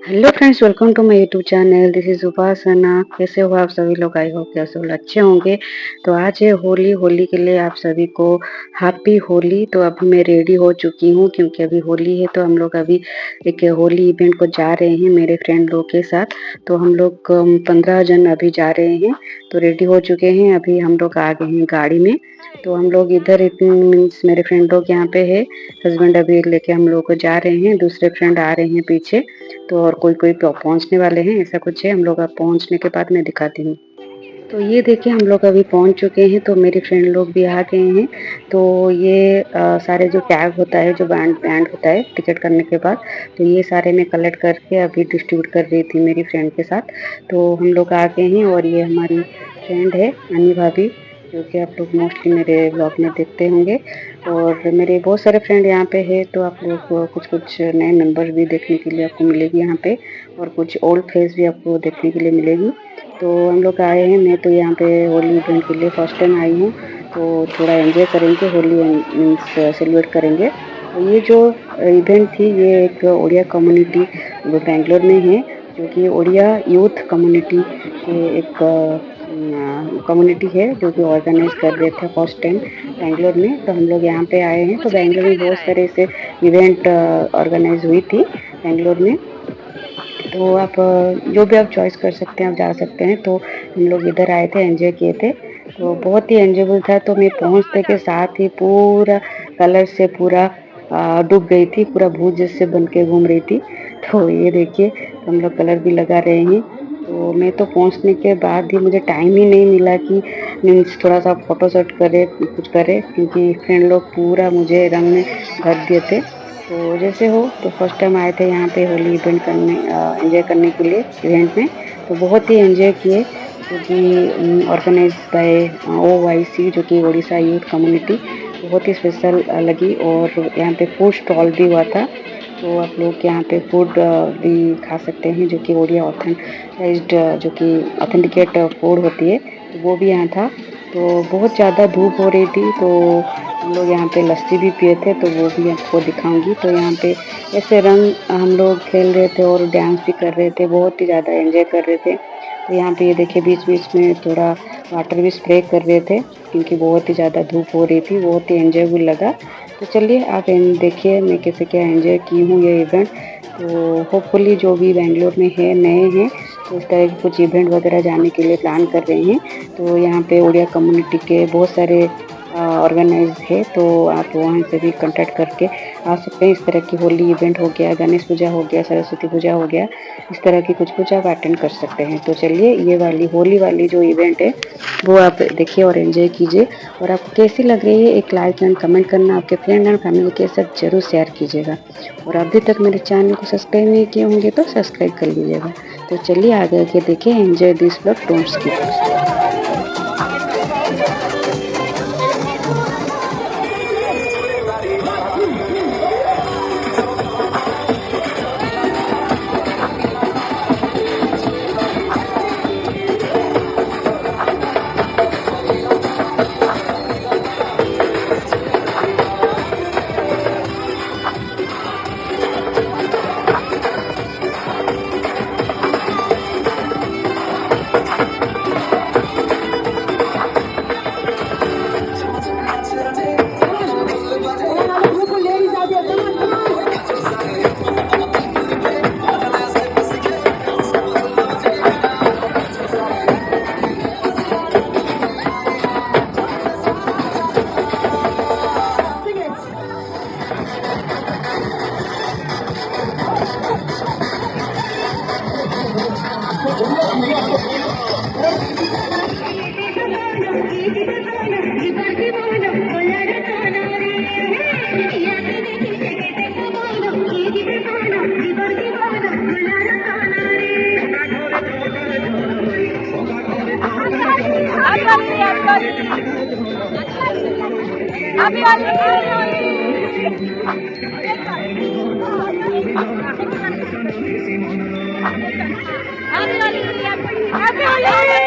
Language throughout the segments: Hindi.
Hello friends, welcome to my YouTube channel. This is Upasana. कैसे हो आप सभी लोग? आई होप कि आप सब अच्छे होंगे। तो आज है होली। होली के लिए आप सभी को हैप्पी होली। तो अभी मैं रेडी हो चुकी हूँ क्योंकि अभी होली है। तो हम लोग अभी एक होली इवेंट को जा रहे हैं मेरे फ्रेंड लोग के साथ। तो हम लोग 15 जन अभी जा रहे हैं। तो रेडी हो चुके हैं। अभी हम लोग आ गए हैं गाड़ी में। तो हम लोग इधर मीन्स मेरे फ्रेंड लोग यहाँ पे है। हस्बैंड अभी लेके हम लोग को जा रहे हैं। दूसरे फ्रेंड आ रहे हैं पीछे। तो और कोई कोई पहुंचने वाले हैं, ऐसा कुछ है। हम लोग अब पहुंचने के बाद मैं दिखाती हूँ। तो ये देखिए, हम लोग अभी पहुंच चुके हैं। तो मेरे फ्रेंड लोग भी आ गए हैं। तो ये सारे जो टैग होता है, जो बैंड बैंड होता है टिकट करने के बाद, तो ये सारे मैं कलेक्ट करके अभी डिस्ट्रीब्यूट कर रही थी मेरी फ्रेंड के साथ। तो हम लोग आ गए हैं और ये हमारी फ्रेंड है अनी भाभी, जो कि आप लोग मोस्टली मेरे ब्लॉग में देखते होंगे। और मेरे बहुत सारे फ्रेंड यहाँ पे है। तो आप लोग को कुछ कुछ नए मेंबर भी देखने के लिए आपको मिलेगी यहाँ पे, और कुछ ओल्ड फेस भी आपको देखने के लिए मिलेगी। तो हम लोग आए हैं। मैं तो यहाँ पे होली इवेंट के लिए फर्स्ट टाइम आई हूँ। तो थोड़ा एंजॉय करेंगे, होली मीन्स सेलिब्रेट करेंगे। तो ये जो इवेंट थी, ये एक ओडिया कम्युनिटी बेंगलोर में है, जो कि ओडिया यूथ कम्युनिटी के एक कम्युनिटी है, जो कि ऑर्गेनाइज कर रहे थे फर्स्ट टाइम बेंगलोर में। तो हम लोग यहाँ पे आए हैं। तो बेंगलोर में बहुत सारे ऐसे इवेंट ऑर्गेनाइज हुई थी बेंगलोर में। तो आप जो भी आप चॉइस कर सकते हैं, आप जा सकते हैं। तो हम लोग इधर आए थे, एंजॉय किए थे। तो बहुत ही एंजॉयबल था। तो मैं पहुंचने के साथ ही पूरा कलर से पूरा डूब गई थी, पूरा भूत जैसे बन के घूम रही थी। तो ये देखिए, हम लोग कलर भी लगा रहे हैं। तो मैं तो पहुंचने के बाद ही मुझे टाइम ही नहीं मिला कि मीन्स थोड़ा सा फोटो शूट करे, कुछ करे, क्योंकि फ्रेंड लोग पूरा मुझे रंग में भर दिए थे। तो जैसे हो, तो फर्स्ट टाइम आए थे यहाँ पे होली इवेंट करने, एंजॉय करने के लिए इवेंट में। तो बहुत ही एंजॉय किए, क्योंकि ऑर्गेनाइज बाय OYC, जो कि ओडिशा यूथ कम्युनिटी, बहुत ही स्पेशल लगी। और यहाँ पे फूड स्टॉल भी हुआ था। तो आप लोग यहाँ पे फूड भी खा सकते हैं, जो कि ओडिया ऑथेंटाइज्ड, जो कि ऑथेंटिकेट फूड होती है, तो वो भी यहाँ था। तो बहुत ज़्यादा धूप हो रही थी। तो हम लोग यहाँ पे लस्सी भी पिए थे, तो वो भी आपको दिखाऊंगी। तो यहाँ पे ऐसे रंग हम लोग खेल रहे थे और डांस भी कर रहे थे, बहुत ही ज़्यादा एंजॉय कर रहे थे। तो यहाँ पे ये देखिए, बीच बीच में थोड़ा वाटर भी स्प्रे कर रहे थे, क्योंकि बहुत ही ज़्यादा धूप हो रही थी। बहुत ही एंजॉयबल लगा। तो चलिए आप देखिए मैं कैसे क्या एंजॉय की हूँ ये इवेंट। तो होपफुली जो भी बेंगलोर में है, नए हैं, तो इस तरह के कुछ इवेंट वगैरह जाने के लिए प्लान कर रहे हैं। तो यहाँ पे ओडिया कम्युनिटी के बहुत सारे ऑर्गेनाइज है। तो आप वहाँ से भी कांटेक्ट करके आ सकते हैं। इस तरह की होली इवेंट हो गया, गणेश पूजा हो गया, सरस्वती पूजा हो गया, इस तरह की कुछ कुछ आप अटेंड कर सकते हैं। तो चलिए, ये वाली होली वाली जो इवेंट है, वो आप देखिए और एंजॉय कीजिए। और आपको कैसी लग रही है, एक लाइक एंड कमेंट करना आपके फ्रेंड एंड फैमिली के साथ जरूर शेयर कीजिएगा। और अभी तक मेरे चैनल को सब्सक्राइब नहीं किए होंगे तो सब्सक्राइब कर लीजिएगा। तो चलिए आगे आगे देखिए, enjoy this blog, don't skip. Happy Holi!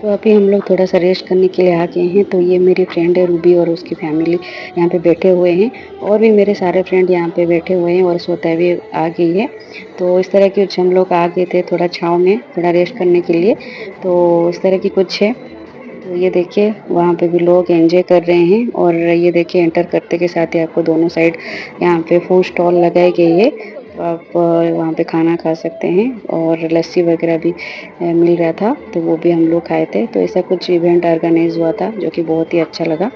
तो अभी हम लोग थोड़ा सा रेस्ट करने के लिए आ गए हैं। तो ये मेरी फ्रेंड है रूबी और उसकी फैमिली यहाँ पे बैठे हुए हैं और भी मेरे सारे फ्रेंड यहाँ पे बैठे हुए हैं और श्वेता भी आ गई है। तो इस तरह की कुछ हम लोग आ गए थे थोड़ा छाँव में थोड़ा रेस्ट करने के लिए। तो इस तरह की कुछ है। तो ये देखिए वहाँ पे भी लोग एंजॉय कर रहे हैं और ये देखिए एंटर करते के साथ ही आपको दोनों साइड यहाँ पे फूड स्टॉल लगाई गई है। तो आप वहाँ पे खाना खा सकते हैं और लस्सी वगैरह भी मिल रहा था तो वो भी हम लोग खाए थे। तो ऐसा कुछ इवेंट ऑर्गेनाइज हुआ था जो कि बहुत ही अच्छा लगा।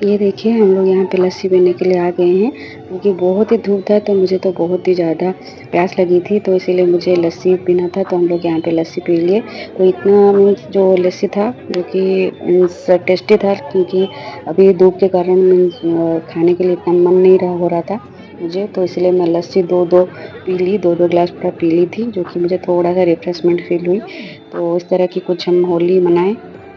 ये देखिए हम लोग यहाँ पे लस्सी पीने के लिए आ गए हैं क्योंकि बहुत ही धूप था तो मुझे तो बहुत ही ज़्यादा प्यास लगी थी तो इसीलिए मुझे लस्सी पीना था। तो हम लोग यहाँ पे लस्सी पी लिए। तो इतना मीन्स जो लस्सी था जो कि मीन्स टेस्टी था क्योंकि अभी धूप के कारण मीन्स खाने के लिए इतना मन नहीं रहा हो रहा था मुझे। तो इसलिए मैं लस्सी दो दो पी ली, दो दो ग्लास पूरा पी ली थी जो कि मुझे थोड़ा सा रिफ्रेशमेंट फील हुई। तो इस तरह की कुछ हम होली मनाए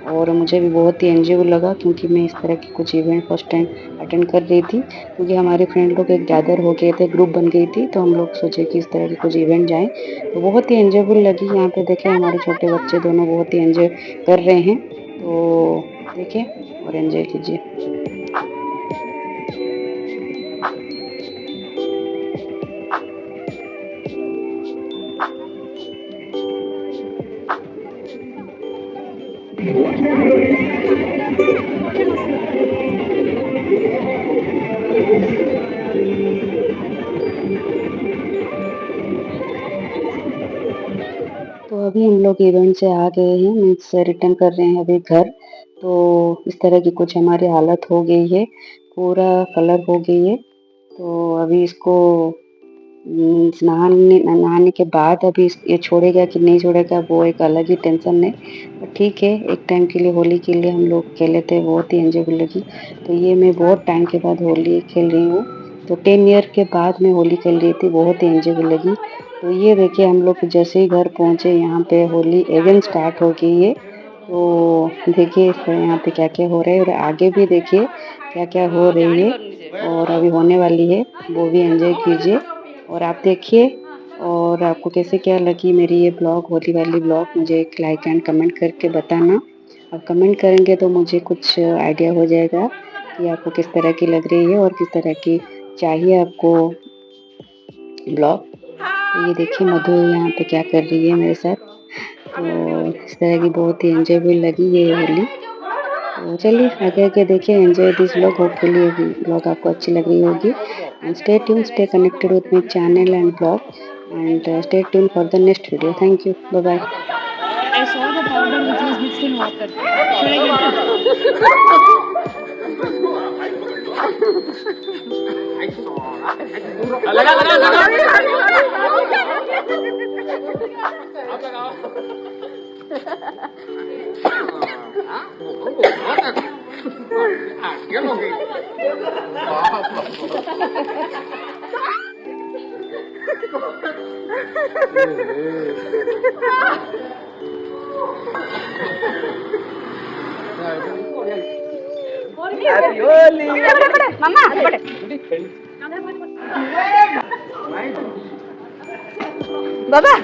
और मुझे भी बहुत ही एन्जॉयबल लगा क्योंकि मैं इस तरह की कुछ इवेंट फर्स्ट टाइम अटेंड कर रही थी क्योंकि हमारे फ्रेंड लोग एक गैदर हो गए थे, ग्रुप बन गई थी। तो हम लोग सोचे कि इस तरह की कुछ इवेंट जाएं। तो बहुत ही एन्जॉयबल लगी। यहाँ पे देखें हमारे छोटे बच्चे दोनों बहुत ही एन्जॉय कर रहे हैं। तो देखें और एन्जॉय कीजिए। तो अभी हम लोग इवेंट से आ गए हैं मीन्स रिटर्न कर रहे हैं अभी घर। तो इस तरह की कुछ हमारी हालत हो गई है, पूरा कलर हो गई है। तो अभी इसको मीन्स नहाने के बाद अभी ये छोड़ेगा कि नहीं छोड़ेगा वो एक अलग ही टेंशन है। पर ठीक है एक टाइम के लिए होली के लिए हम लोग खेले थे बहुत ही एंजॉयबल लगी। तो ये मैं बहुत टाइम के बाद होली खेल रही हूँ तो 10 ईयर के बाद मैं होली खेल रही थी, बहुत ही एंजॉय लगी। तो ये देखिए हम लोग जैसे ही घर पहुँचे यहाँ पे होली अगेन स्टार्ट हो गई है। तो देखिए यहाँ पे क्या क्या हो रहा है और आगे भी देखिए क्या क्या हो रही है और अभी होने वाली है, वो भी एंजॉय कीजिए और आप देखिए। और आपको कैसे क्या लगी मेरी ये ब्लॉग, होली वाली ब्लॉग, मुझे एक लाइक एंड कमेंट करके बताना। आप कमेंट करेंगे तो मुझे कुछ आइडिया हो जाएगा कि आपको किस तरह की लग रही है और किस तरह की चाहिए आपको ब्लॉग। तो ये देखिए मधु यहाँ पे क्या कर रही है मेरे साथ। तो इस तरह की बहुत ही एंजॉयबल लगी ये होली। तो चलिए आगे आगे देखिए, एंजॉय दिस ब्लॉग, होपफुली ये ब्लॉग आपको अच्छी लग रही होगी। And stay tune, stay connected with my channel and blog and stay tune for the next video. Thank you, bye bye. I saw the powder which was mixed in water. Should I get it? लगा लगा लगा आप लगाओ। क्या लोगे? Happy Holi! Mama, Baba.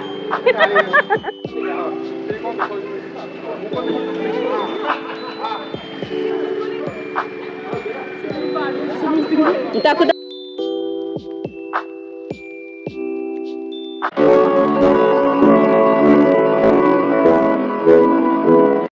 Takut